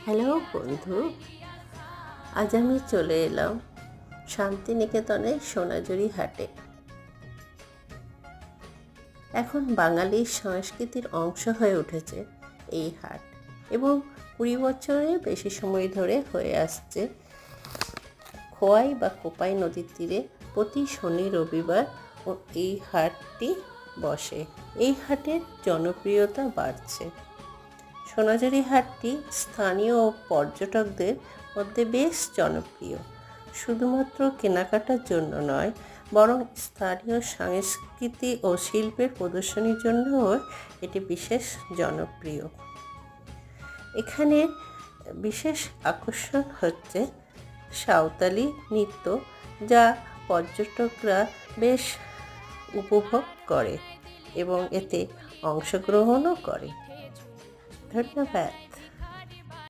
Hello বন্ধু, আজ আমি চলে এলাম শান্তিনিকেতনের সোনাঝুরি হাটে। এখন বাঙালির সংস্কৃতির অংশ হয়ে উঠেছে এই হাট এবং 20 বছরের বেশি সময় ধরে হয়ে আসছে। খোয়াই বা কোপাই নদীর তীরে প্রতি শনি রবিবার এই হাটটি বসে। এই হাটের জনপ্রিয়তা বাড়ছে। সোনাঝুরি হাটটি স্থানীয় পর্যটকদের মধ্যে বেশ জনপ্রিয়। শুধুমাত্র কেনাকাটার জন্য নয়, বরং স্থানীয় সংস্কৃতি ও শিল্পের প্রদর্শনীর জন্যও এটি বিশেষ জনপ্রিয়। এখানে বিশেষ আকর্ষণ হচ্ছে সাঁওতালি নৃত্য, যা পর্যটকরা বেশ উপভোগ করে এবং এতে অংশগ্রহণও করে। ধন্যবাদ।